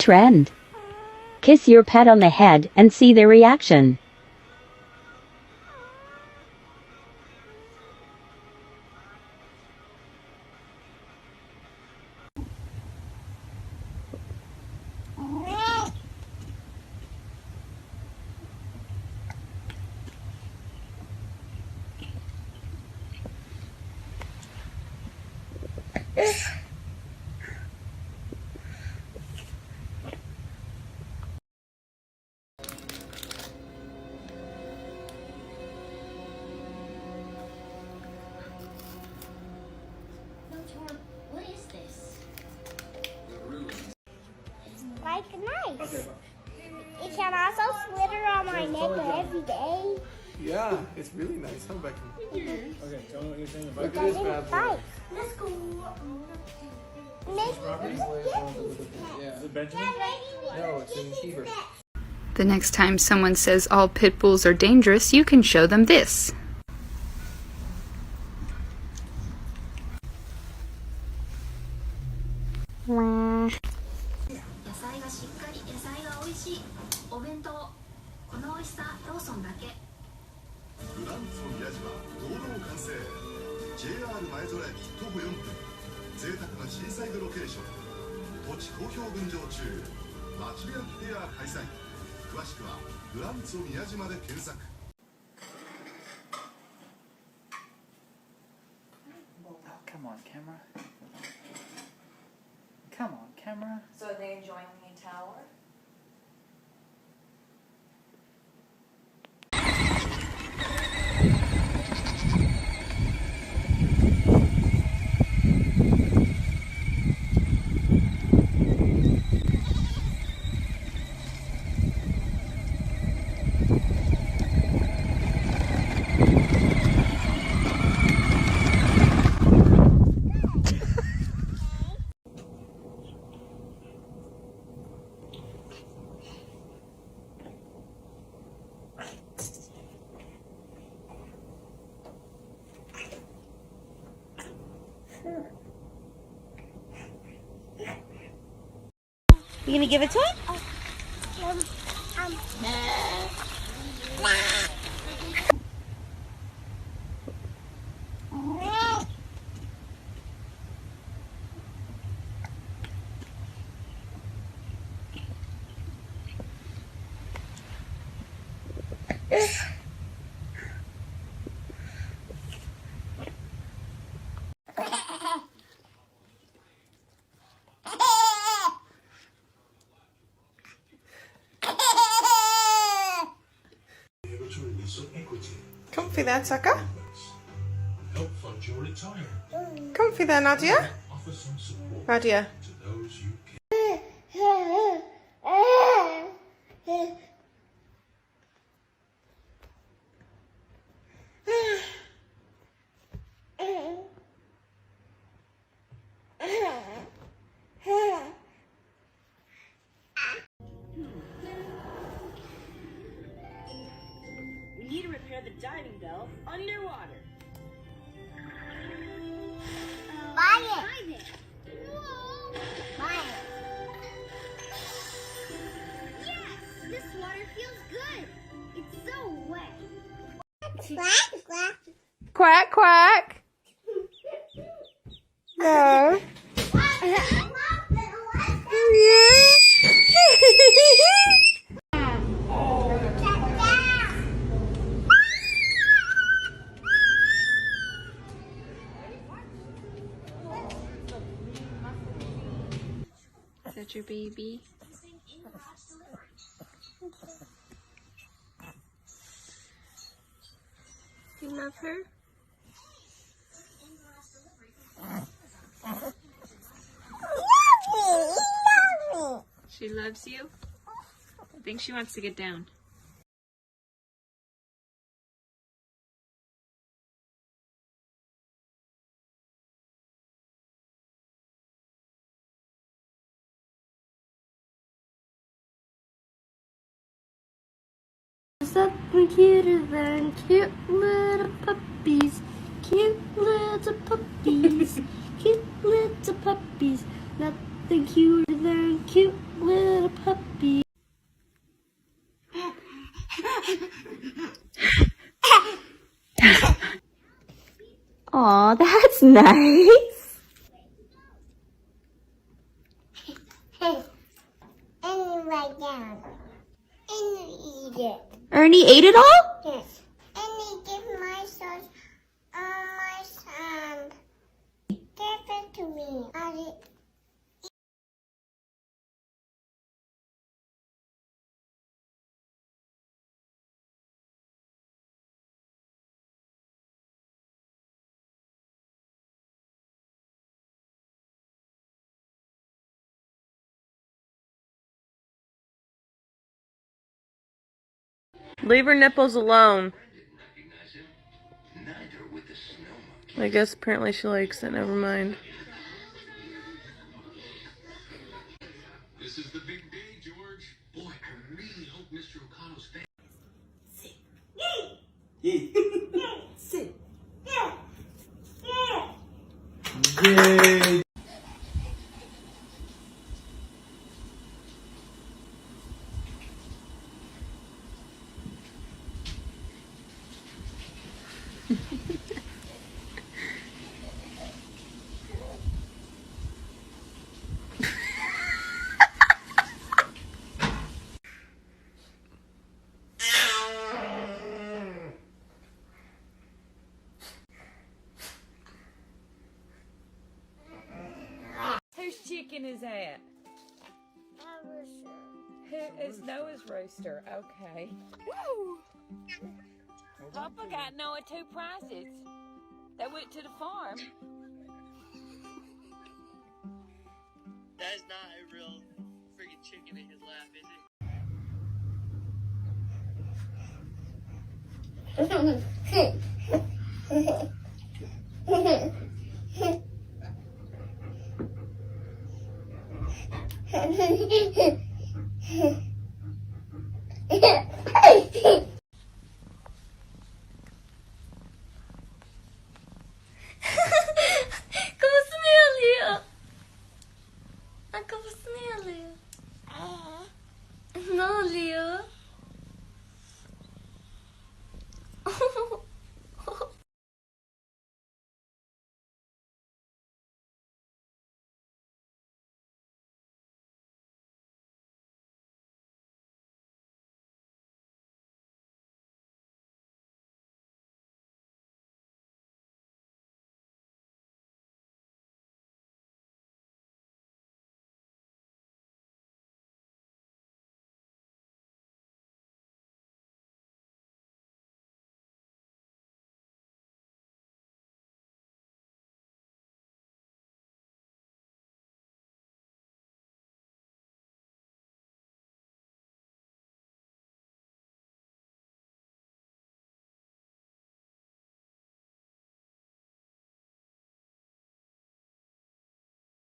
trend. Kiss your pet on the head and see their reaction. What is this? It's like nice. It can also glitter on my neck every day. Yeah, it's really nice, huh, Becky? Okay, tell me what you're saying about Look at this bad boy. Let's go. Is it Benjamin? No, it's in Heber. The next time someone says all pit bulls are dangerous, you can show them this. JR 前空駅徒歩4分贅沢なシーサイドロケーション土地好評分譲中町部屋フェア開催詳しくはグランツォ宮島で検索Come on, camera. Come on, camera. So are they enjoying the tower? You gonna give it to him? Comfy there, Tucker. Comfy there, Nadia. Nadia. We need to repair the diving bell underwater. Buy it. Buy it. Yes, this water feels good. It's so wet. Quack, quack. Quack, quack. No. Is that your baby? You love her? She loves you? I think she wants to get down. Something cuter than cute little puppies. Cute little puppies. Cute little puppies. Nothing cuter than cute little Aw, that's nice. And you write down. And you eat it. Ernie ate it all? Yes. And you give my sauce on my hand. Give it to me. Leave her nipples alone. I guess apparently she likes it. Never mind. This is the big day, George. Boy, I really hope Mr. O'Connell's fan. Yay! Whose chicken is that? It's Noah's rooster. Okay. Woo! Papa got Noah 2 prizes. They went to the farm. That is not a real freaking chicken in his lap, is it?